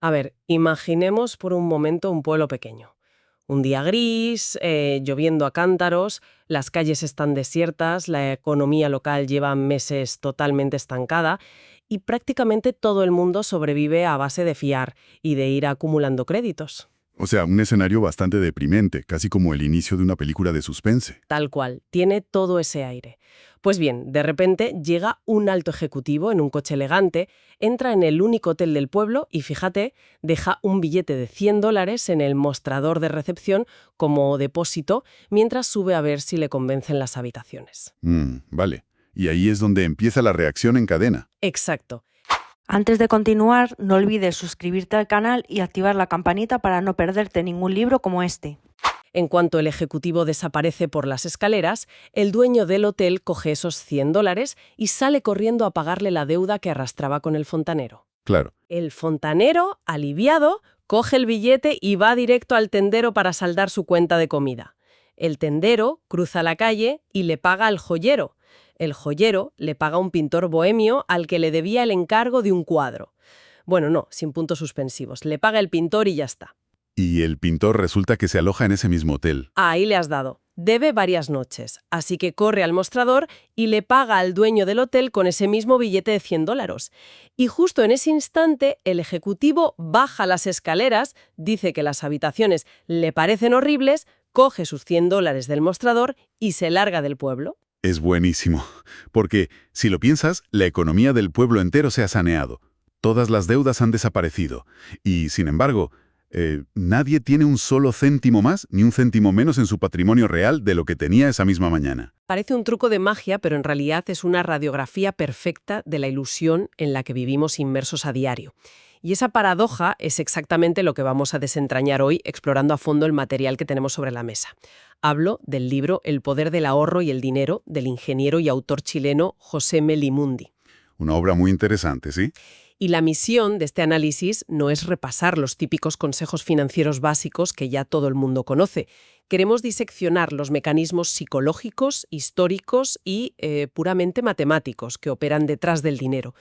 A ver, imaginemos por un momento un pueblo pequeño. Un día gris, lloviendo a cántaros, las calles están desiertas, la economía local lleva meses totalmente estancada y prácticamente todo el mundo sobrevive a base de fiar y de ir acumulando créditos. O sea, un escenario bastante deprimente, casi como el inicio de una película de suspense. Tal cual, tiene todo ese aire. Pues bien, de repente llega un alto ejecutivo en un coche elegante, entra en el único hotel del pueblo y, fíjate, deja un billete de $100 en el mostrador de recepción como depósito mientras sube a ver si le convencen las habitaciones. Vale. Y ahí es donde empieza la reacción en cadena. Exacto. Antes de continuar, no olvides suscribirte al canal y activar la campanita para no perderte ningún libro como este. En cuanto el ejecutivo desaparece por las escaleras, el dueño del hotel coge esos $100 y sale corriendo a pagarle la deuda que arrastraba con el fontanero. Claro. El fontanero, aliviado, coge el billete y va directo al tendero para saldar su cuenta de comida. El tendero cruza la calle y le paga al joyero. El joyero le paga a un pintor bohemio al que le debía el encargo de un cuadro. Bueno, no, sin puntos suspensivos. Le paga el pintor y ya está. Y el pintor resulta que se aloja en ese mismo hotel. Ahí le has dado. Debe varias noches, así que corre al mostrador y le paga al dueño del hotel con ese mismo billete de $100. Y justo en ese instante, el ejecutivo baja las escaleras, dice que las habitaciones le parecen horribles, coge sus $100 del mostrador y se larga del pueblo. Es buenísimo, porque, si lo piensas, la economía del pueblo entero se ha saneado. Todas las deudas han desaparecido. Y, sin embargo, nadie tiene un solo céntimo más ni un céntimo menos en su patrimonio real de lo que tenía esa misma mañana. Parece un truco de magia, pero en realidad es una radiografía perfecta de la ilusión en la que vivimos inmersos a diario. Y esa paradoja es exactamente lo que vamos a desentrañar hoy explorando a fondo el material que tenemos sobre la mesa. Hablo del libro El poder del ahorro y el dinero del ingeniero y autor chileno José Melimundi. Una obra muy interesante, ¿sí? Y la misión de este análisis no es repasar los típicos consejos financieros básicos que ya todo el mundo conoce. Queremos diseccionar los mecanismos psicológicos, históricos y puramente matemáticos que operan detrás del dinero.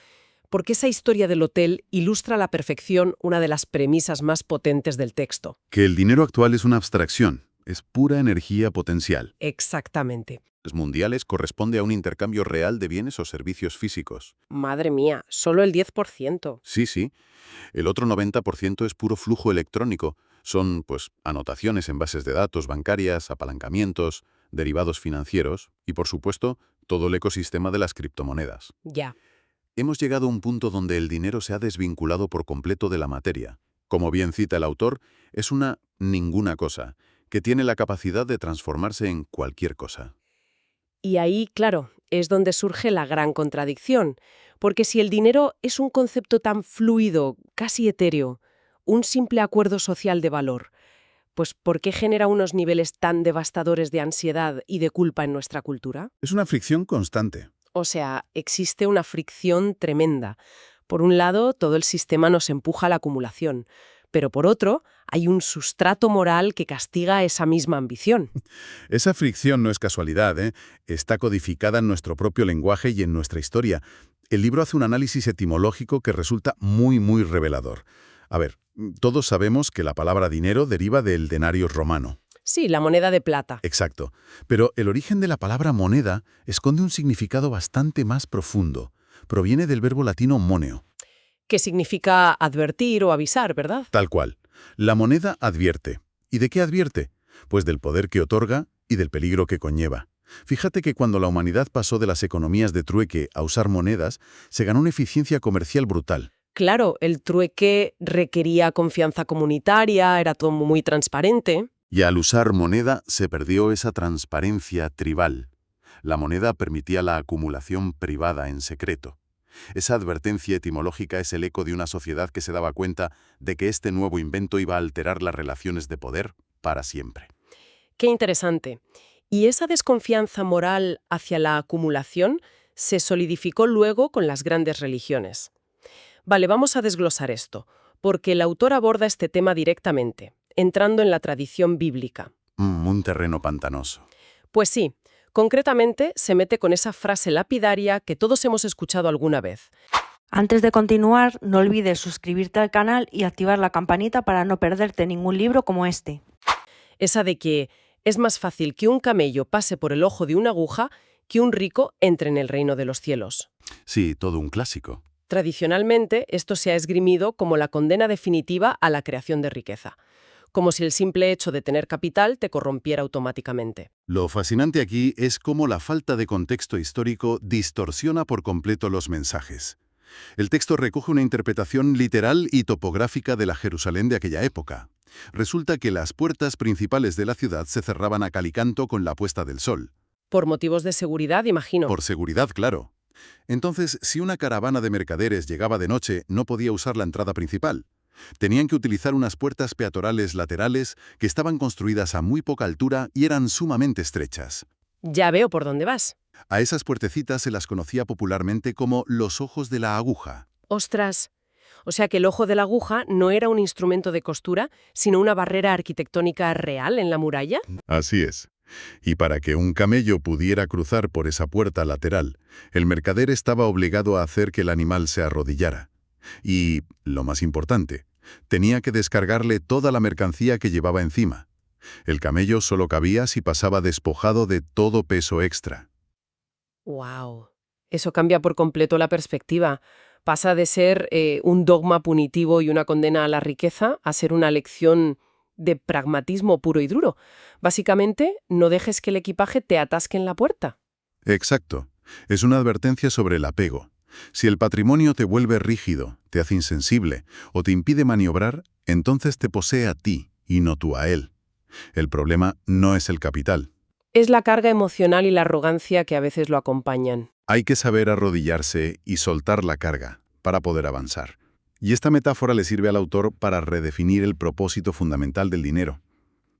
Porque esa historia del hotel ilustra a la perfección una de las premisas más potentes del texto. Que el dinero actual es una abstracción, es pura energía potencial. Exactamente. Mundiales corresponde a un intercambio real de bienes o servicios físicos. Madre mía, solo el 10%. Sí. El otro 90% es puro flujo electrónico. Son, anotaciones en bases de datos bancarias, apalancamientos, derivados financieros y, por supuesto, todo el ecosistema de las criptomonedas. Ya. Hemos llegado a un punto donde el dinero se ha desvinculado por completo de la materia. Como bien cita el autor, es una ninguna cosa, que tiene la capacidad de transformarse en cualquier cosa. Y ahí, claro, es donde surge la gran contradicción, porque si el dinero es un concepto tan fluido, casi etéreo, un simple acuerdo social de valor, pues ¿por qué genera unos niveles tan devastadores de ansiedad y de culpa en nuestra cultura? Es una fricción constante. O sea, existe una fricción tremenda. Por un lado, todo el sistema nos empuja a la acumulación, pero por otro, hay un sustrato moral que castiga esa misma ambición. Esa fricción no es casualidad, ¿eh? Está codificada en nuestro propio lenguaje y en nuestra historia. El libro hace un análisis etimológico que resulta muy revelador. A ver, todos sabemos que la palabra dinero deriva del denario romano. Sí, la moneda de plata. Exacto. Pero el origen de la palabra moneda esconde un significado bastante más profundo. Proviene del verbo latino moneo. Que significa advertir o avisar, ¿verdad? Tal cual. La moneda advierte. ¿Y de qué advierte? Pues del poder que otorga y del peligro que conlleva. Fíjate que cuando la humanidad pasó de las economías de trueque a usar monedas, se ganó una eficiencia comercial brutal. Claro, el trueque requería confianza comunitaria, era todo muy transparente. Y al usar moneda se perdió esa transparencia tribal. La moneda permitía la acumulación privada en secreto. Esa advertencia etimológica es el eco de una sociedad que se daba cuenta de que este nuevo invento iba a alterar las relaciones de poder para siempre. Qué interesante. Y esa desconfianza moral hacia la acumulación se solidificó luego con las grandes religiones. Vale, vamos a desglosar esto, porque el autor aborda este tema directamente, entrando en la tradición bíblica. Un terreno pantanoso. Pues sí, concretamente se mete con esa frase lapidaria que todos hemos escuchado alguna vez. Antes de continuar, no olvides suscribirte al canal y activar la campanita para no perderte ningún libro como este. Esa de que es más fácil que un camello pase por el ojo de una aguja que un rico entre en el reino de los cielos. Sí, todo un clásico. Tradicionalmente, esto se ha esgrimido como la condena definitiva a la creación de riqueza, como si el simple hecho de tener capital te corrompiera automáticamente. Lo fascinante aquí es cómo la falta de contexto histórico distorsiona por completo los mensajes. El texto recoge una interpretación literal y topográfica de la Jerusalén de aquella época. Resulta que las puertas principales de la ciudad se cerraban a cal y canto con la puesta del sol. Por motivos de seguridad, imagino. Por seguridad, claro. Entonces, si una caravana de mercaderes llegaba de noche, no podía usar la entrada principal. Tenían que utilizar unas puertas peatonales laterales que estaban construidas a muy poca altura y eran sumamente estrechas. Ya veo por dónde vas. A esas puertecitas se las conocía popularmente como los ojos de la aguja. Ostras. O sea que el ojo de la aguja no era un instrumento de costura, sino una barrera arquitectónica real en la muralla. Así es. Y para que un camello pudiera cruzar por esa puerta lateral, el mercader estaba obligado a hacer que el animal se arrodillara. Y, lo más importante, tenía que descargarle toda la mercancía que llevaba encima. El camello solo cabía si pasaba despojado de todo peso extra. ¡Wow! Eso cambia por completo la perspectiva. Pasa de ser un dogma punitivo y una condena a la riqueza a ser una lección de pragmatismo puro y duro. Básicamente, no dejes que el equipaje te atasque en la puerta. Exacto. Es una advertencia sobre el apego. Si el patrimonio te vuelve rígido, te hace insensible o te impide maniobrar, entonces te posee a ti y no tú a él. El problema no es el capital. Es la carga emocional y la arrogancia que a veces lo acompañan. Hay que saber arrodillarse y soltar la carga para poder avanzar. Y esta metáfora le sirve al autor para redefinir el propósito fundamental del dinero.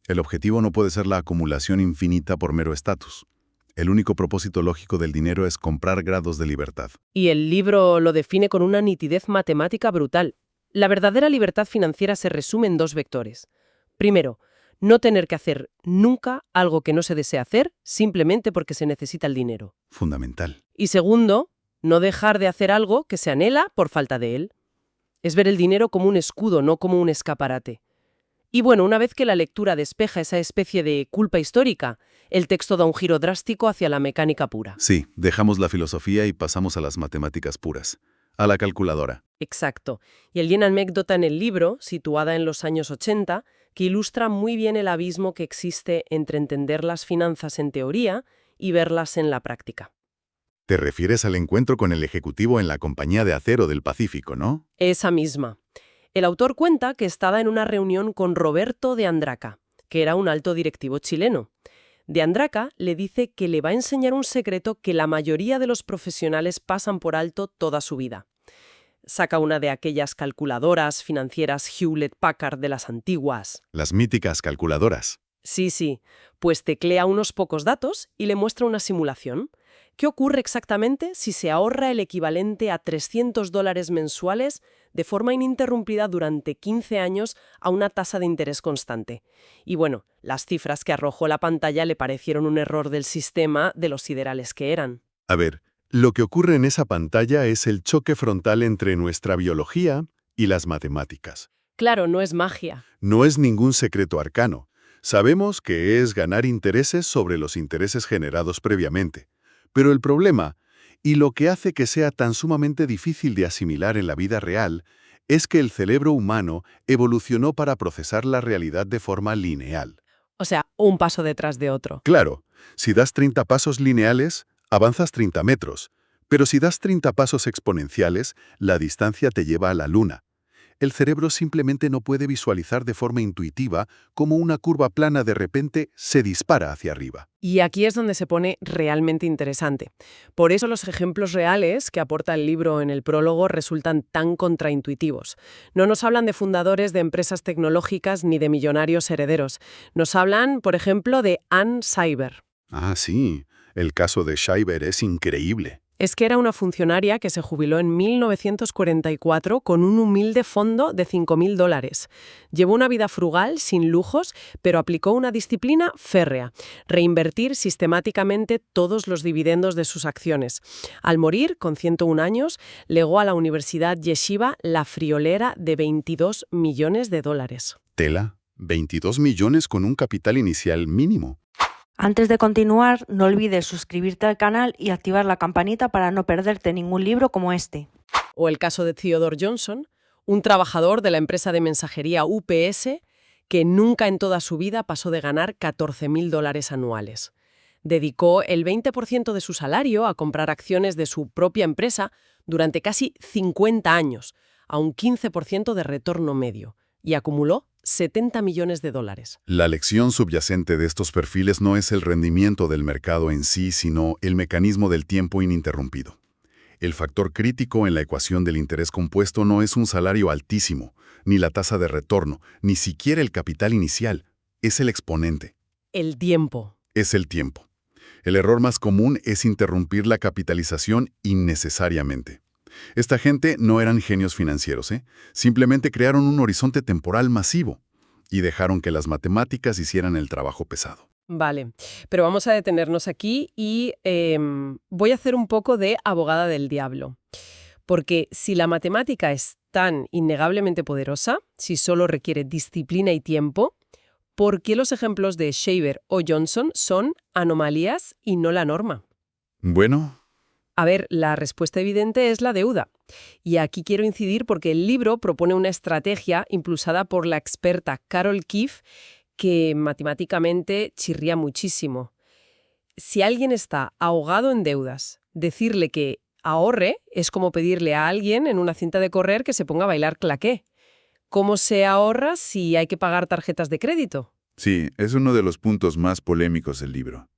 El objetivo no puede ser la acumulación infinita por mero estatus. El único propósito lógico del dinero es comprar grados de libertad. Y el libro lo define con una nitidez matemática brutal. La verdadera libertad financiera se resume en dos vectores. Primero, no tener que hacer nunca algo que no se desea hacer simplemente porque se necesita el dinero. Fundamental. Y segundo, no dejar de hacer algo que se anhela por falta de él. Es ver el dinero como un escudo, no como un escaparate. Y bueno, una vez que la lectura despeja esa especie de culpa histórica, el texto da un giro drástico hacia la mecánica pura. Sí, dejamos la filosofía y pasamos a las matemáticas puras, a la calculadora. Exacto. Y hay una anécdota en el libro, situada en los años 80, que ilustra muy bien el abismo que existe entre entender las finanzas en teoría y verlas en la práctica. Te refieres al encuentro con el ejecutivo en la Compañía de Acero del Pacífico, ¿no? Esa misma. El autor cuenta que estaba en una reunión con Roberto de Andraca, que era un alto directivo chileno. De Andraca le dice que le va a enseñar un secreto que la mayoría de los profesionales pasan por alto toda su vida. Saca una de aquellas calculadoras financieras Hewlett-Packard de las antiguas. Las míticas calculadoras. Sí, pues teclea unos pocos datos y le muestra una simulación. ¿Qué ocurre exactamente si se ahorra el equivalente a $300 mensuales de forma ininterrumpida durante 15 años a una tasa de interés constante? Y bueno, las cifras que arrojó la pantalla le parecieron un error del sistema de los siderales que eran. A ver, lo que ocurre en esa pantalla es el choque frontal entre nuestra biología y las matemáticas. Claro, no es magia. No es ningún secreto arcano. Sabemos que es ganar intereses sobre los intereses generados previamente. Pero el problema, y lo que hace que sea tan sumamente difícil de asimilar en la vida real, es que el cerebro humano evolucionó para procesar la realidad de forma lineal. O sea, un paso detrás de otro. Claro, si das 30 pasos lineales, avanzas 30 metros, pero si das 30 pasos exponenciales, la distancia te lleva a la luna. El cerebro simplemente no puede visualizar de forma intuitiva cómo una curva plana de repente se dispara hacia arriba. Y aquí es donde se pone realmente interesante. Por eso los ejemplos reales que aporta el libro en el prólogo resultan tan contraintuitivos. No nos hablan de fundadores de empresas tecnológicas ni de millonarios herederos. Nos hablan, por ejemplo, de Ann Scheiber. Ah, sí. El caso de Scheiber es increíble. Es que era una funcionaria que se jubiló en 1944 con un humilde fondo de $5.000. Llevó una vida frugal, sin lujos, pero aplicó una disciplina férrea: reinvertir sistemáticamente todos los dividendos de sus acciones. Al morir, con 101 años, legó a la Universidad Yeshiva la friolera de $22 millones. Tela, 22 millones con un capital inicial mínimo. Antes de continuar, no olvides suscribirte al canal y activar la campanita para no perderte ningún libro como este. O el caso de Theodore Johnson, un trabajador de la empresa de mensajería UPS que nunca en toda su vida pasó de ganar $14.000 anuales. Dedicó el 20% de su salario a comprar acciones de su propia empresa durante casi 50 años, a un 15% de retorno medio, y acumuló $70 millones. La lección subyacente de estos perfiles no es el rendimiento del mercado en sí, sino el mecanismo del tiempo ininterrumpido. El factor crítico en la ecuación del interés compuesto no es un salario altísimo, ni la tasa de retorno, ni siquiera el capital inicial. Es el exponente. El tiempo. Es el tiempo. El error más común es interrumpir la capitalización innecesariamente. Esta gente no eran genios financieros, Simplemente crearon un horizonte temporal masivo y dejaron que las matemáticas hicieran el trabajo pesado. Vale, pero vamos a detenernos aquí y voy a hacer un poco de abogada del diablo. Porque si la matemática es tan innegablemente poderosa, si solo requiere disciplina y tiempo, ¿por qué los ejemplos de Shaver o Johnson son anomalías y no la norma? Bueno, A ver, la respuesta evidente es la deuda. Y aquí quiero incidir porque el libro propone una estrategia impulsada por la experta Carol Keefe que matemáticamente chirría muchísimo. Si alguien está ahogado en deudas, decirle que ahorre es como pedirle a alguien en una cinta de correr que se ponga a bailar claqué. ¿Cómo se ahorra si hay que pagar tarjetas de crédito? sí, es uno de los puntos más polémicos del libro.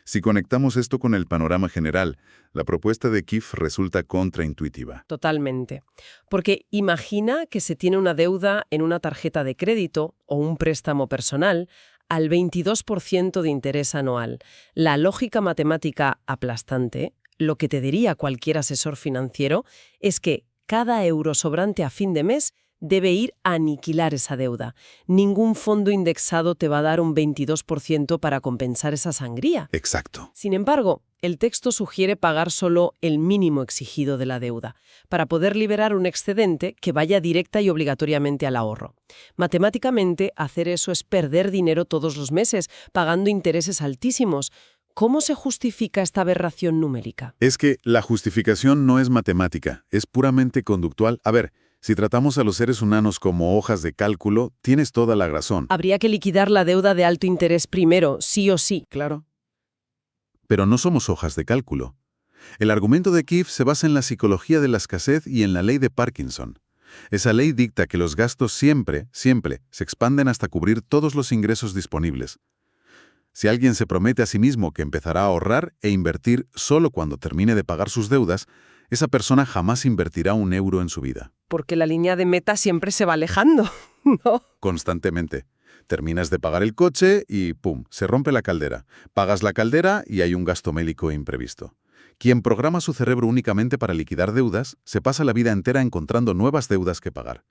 Si conectamos esto con el panorama general, la propuesta de Keefe resulta contraintuitiva. Totalmente. Porque imagina que se tiene una deuda en una tarjeta de crédito o un préstamo personal al 22% de interés anual. La lógica matemática aplastante, lo que te diría cualquier asesor financiero, es que cada euro sobrante a fin de mes debe ir a aniquilar esa deuda. Ningún fondo indexado te va a dar un 22% para compensar esa sangría. Exacto. Sin embargo, el texto sugiere pagar solo el mínimo exigido de la deuda, para poder liberar un excedente que vaya directa y obligatoriamente al ahorro. Matemáticamente, hacer eso es perder dinero todos los meses, pagando intereses altísimos. ¿Cómo se justifica esta aberración numérica? Es que la justificación no es matemática, es puramente conductual. A ver, si tratamos a los seres humanos como hojas de cálculo, tienes toda la razón. Habría que liquidar la deuda de alto interés primero, sí o sí. Claro. Pero no somos hojas de cálculo. El argumento de Keefe se basa en la psicología de la escasez y en la ley de Parkinson. Esa ley dicta que los gastos siempre se expanden hasta cubrir todos los ingresos disponibles. Si alguien se promete a sí mismo que empezará a ahorrar e invertir solo cuando termine de pagar sus deudas, esa persona jamás invertirá un euro en su vida. Porque la línea de meta siempre se va alejando, ¿no? Constantemente. Terminas de pagar el coche y ¡pum!, se rompe la caldera. Pagas la caldera y hay un gasto médico imprevisto. Quien programa su cerebro únicamente para liquidar deudas, se pasa la vida entera encontrando nuevas deudas que pagar.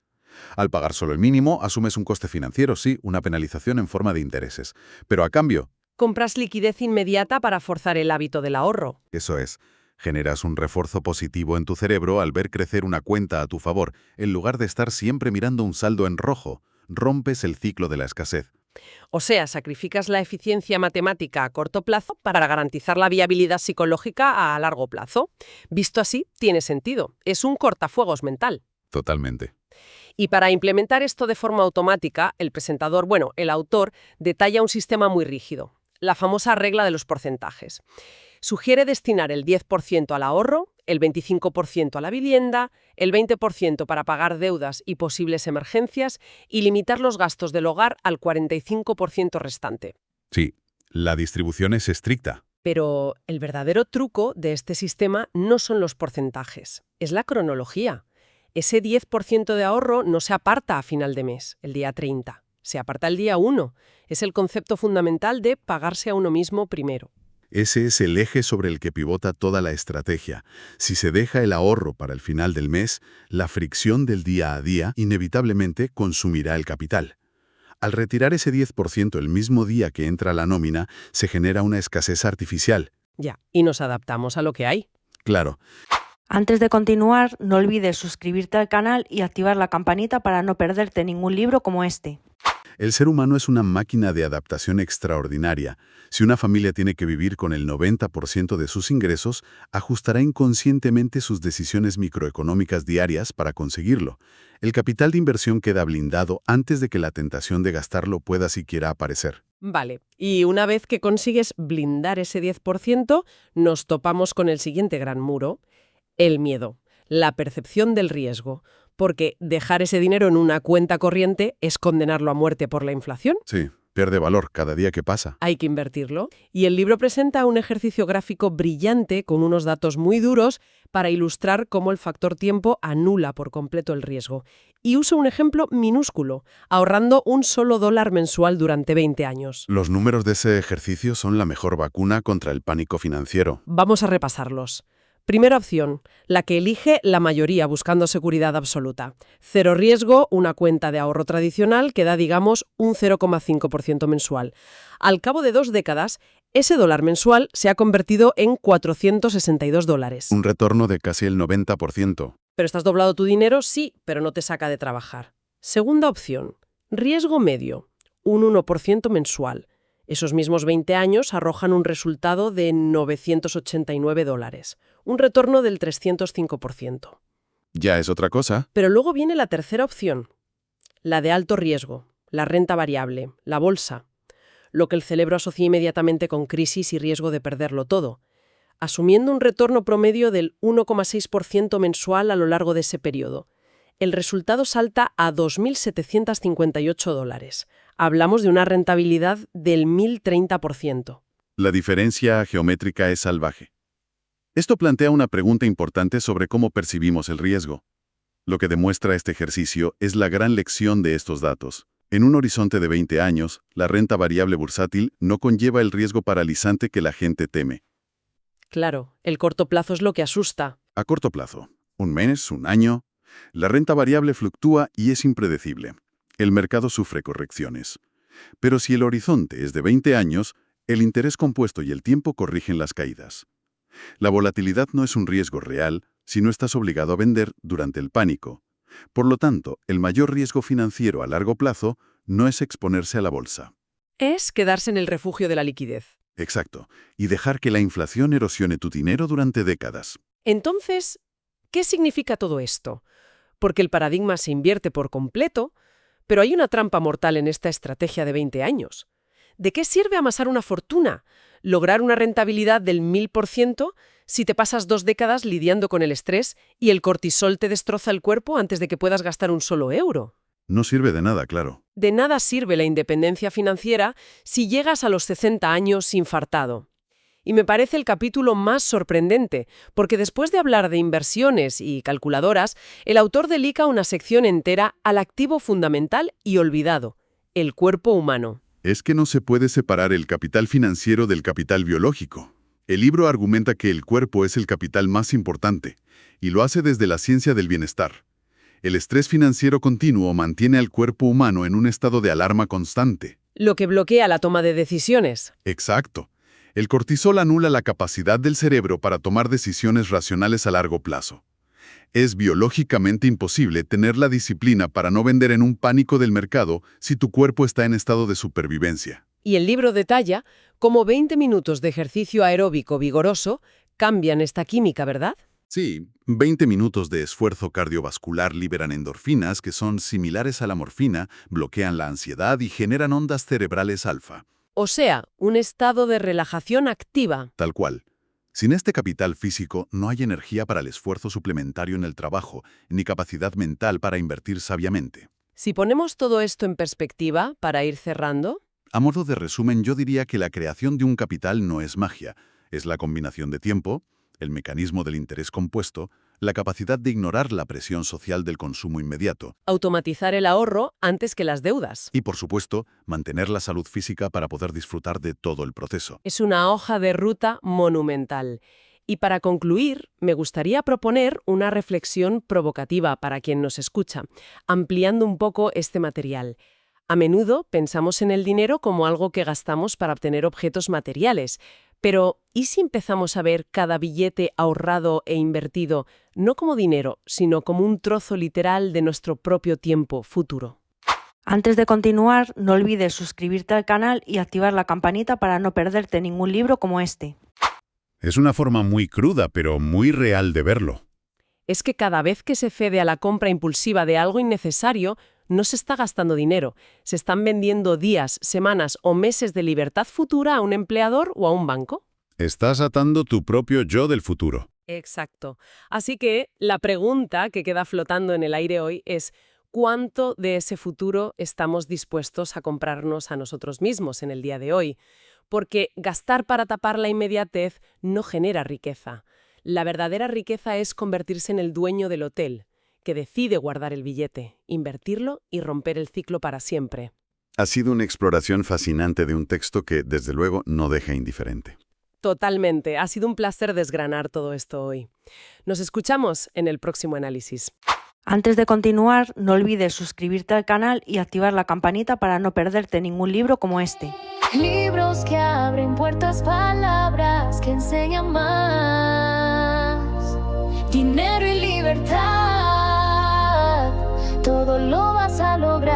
Al pagar solo el mínimo, asumes un coste financiero, sí, una penalización en forma de intereses. Pero a cambio, Compras liquidez inmediata para forzar el hábito del ahorro. eso es, generas un refuerzo positivo en tu cerebro al ver crecer una cuenta a tu favor, en lugar de estar siempre mirando un saldo en rojo. Rompes el ciclo de la escasez. O sea, sacrificas la eficiencia matemática a corto plazo para garantizar la viabilidad psicológica a largo plazo. Visto así, tiene sentido. Es un cortafuegos mental. Totalmente. Y para implementar esto de forma automática, el autor detalla un sistema muy rígido, la famosa regla de los porcentajes. Sugiere destinar el 10% al ahorro, el 25% a la vivienda, el 20% para pagar deudas y posibles emergencias y limitar los gastos del hogar al 45% restante. Sí, la distribución es estricta. Pero el verdadero truco de este sistema no son los porcentajes, es la cronología. Ese 10% de ahorro no se aparta a final de mes, el día 30. Se aparta el día 1. Es el concepto fundamental de pagarse a uno mismo primero. Ese es el eje sobre el que pivota toda la estrategia. Si se deja el ahorro para el final del mes, la fricción del día a día inevitablemente consumirá el capital. Al retirar ese 10% el mismo día que entra la nómina, se genera una escasez artificial. Ya, y nos adaptamos a lo que hay. Claro, Antes de continuar, no olvides suscribirte al canal y activar la campanita para no perderte ningún libro como este. el ser humano es una máquina de adaptación extraordinaria. Si una familia tiene que vivir con el 90% de sus ingresos, ajustará inconscientemente sus decisiones microeconómicas diarias para conseguirlo. El capital de inversión queda blindado antes de que la tentación de gastarlo pueda siquiera aparecer. Vale, y una vez que consigues blindar ese 10%, nos topamos con el siguiente gran muro, el miedo, la percepción del riesgo, porque dejar ese dinero en una cuenta corriente es condenarlo a muerte por la inflación. Sí, pierde valor cada día que pasa. Hay que invertirlo. Y el libro presenta un ejercicio gráfico brillante con unos datos muy duros para ilustrar cómo el factor tiempo anula por completo el riesgo. Y usa un ejemplo minúsculo, ahorrando $1 mensual durante 20 años. Los números de ese ejercicio son la mejor vacuna contra el pánico financiero. Vamos a repasarlos. Primera opción, la que elige la mayoría buscando seguridad absoluta. Cero riesgo, una cuenta de ahorro tradicional que da, digamos, un 0,5% mensual. Al cabo de 2 décadas, ese dólar mensual se ha convertido en $462. Un retorno de casi el 90%. ¿Pero estás doblado tu dinero? Sí, pero no te saca de trabajar. Segunda opción, riesgo medio, un 1% mensual. Esos mismos 20 años arrojan un resultado de $989, un retorno del 305%. Ya es otra cosa. Pero luego viene la tercera opción, la de alto riesgo, la renta variable, la bolsa, lo que el cerebro asocia inmediatamente con crisis y riesgo de perderlo todo, asumiendo un retorno promedio del 1,6% mensual a lo largo de ese periodo. El resultado salta a $2.758. Hablamos de una rentabilidad del 1.030%. La diferencia geométrica es salvaje. Esto plantea una pregunta importante sobre cómo percibimos el riesgo. Lo que demuestra este ejercicio es la gran lección de estos datos. En un horizonte de 20 años, la renta variable bursátil no conlleva el riesgo paralizante que la gente teme. Claro, el corto plazo es lo que asusta. A corto plazo, un mes, un año, la renta variable fluctúa y es impredecible. El mercado sufre correcciones. Pero si el horizonte es de 20 años, el interés compuesto y el tiempo corrigen las caídas. La volatilidad no es un riesgo real si no estás obligado a vender durante el pánico. Por lo tanto, el mayor riesgo financiero a largo plazo no es exponerse a la bolsa. Es quedarse en el refugio de la liquidez. Exacto. Y dejar que la inflación erosione tu dinero durante décadas. Entonces, ¿qué significa todo esto? Porque el paradigma se invierte por completo, pero hay una trampa mortal en esta estrategia de 20 años. ¿De qué sirve amasar una fortuna? ¿Lograr una rentabilidad del 1000% si te pasas 2 décadas lidiando con el estrés y el cortisol te destroza el cuerpo antes de que puedas gastar un solo euro? No sirve de nada, claro. De nada sirve la independencia financiera si llegas a los 60 años infartado. Y me parece el capítulo más sorprendente, porque después de hablar de inversiones y calculadoras, el autor dedica una sección entera al activo fundamental y olvidado, el cuerpo humano. Es que no se puede separar el capital financiero del capital biológico. El libro argumenta que el cuerpo es el capital más importante, y lo hace desde la ciencia del bienestar. El estrés financiero continuo mantiene al cuerpo humano en un estado de alarma constante. Lo que bloquea la toma de decisiones. Exacto. El cortisol anula la capacidad del cerebro para tomar decisiones racionales a largo plazo. Es biológicamente imposible tener la disciplina para no vender en un pánico del mercado si tu cuerpo está en estado de supervivencia. Y el libro detalla cómo 20 minutos de ejercicio aeróbico vigoroso cambian esta química, ¿verdad? Sí, 20 minutos de esfuerzo cardiovascular liberan endorfinas que son similares a la morfina, bloquean la ansiedad y generan ondas cerebrales alfa. O sea, un estado de relajación activa. Tal cual. Sin este capital físico no hay energía para el esfuerzo suplementario en el trabajo, ni capacidad mental para invertir sabiamente. Si ponemos todo esto en perspectiva, para ir cerrando, A modo de resumen, yo diría que la creación de un capital no es magia, es la combinación de tiempo, el mecanismo del interés compuesto, la capacidad de ignorar la presión social del consumo inmediato. Automatizar el ahorro antes que las deudas. Y, por supuesto, mantener la salud física para poder disfrutar de todo el proceso. Es una hoja de ruta monumental. Y para concluir, me gustaría proponer una reflexión provocativa para quien nos escucha, ampliando un poco este material. A menudo pensamos en el dinero como algo que gastamos para obtener objetos materiales, pero ¿y si empezamos a ver cada billete ahorrado e invertido no como dinero, sino como un trozo literal de nuestro propio tiempo futuro? Antes de continuar, no olvides suscribirte al canal y activar la campanita para no perderte ningún libro como este. Es una forma muy cruda, pero muy real de verlo. Es que cada vez que se cede a la compra impulsiva de algo innecesario, no se está gastando dinero. Se están vendiendo días, semanas o meses de libertad futura a un empleador o a un banco. Estás atando tu propio yo del futuro. Exacto. Así que la pregunta que queda flotando en el aire hoy es ¿cuánto de ese futuro estamos dispuestos a comprarnos a nosotros mismos en el día de hoy? Porque gastar para tapar la inmediatez no genera riqueza. La verdadera riqueza es convertirse en el dueño del hotel, que decide guardar el billete, invertirlo y romper el ciclo para siempre. Ha sido una exploración fascinante de un texto que, desde luego, no deja indiferente. Totalmente. Ha sido un placer desgranar todo esto hoy. Nos escuchamos en el próximo análisis. Antes de continuar, no olvides suscribirte al canal y activar la campanita para no perderte ningún libro como este. Libros que abren puertas, palabras que enseñan más. Dinero y libertad, todo lo vas a lograr.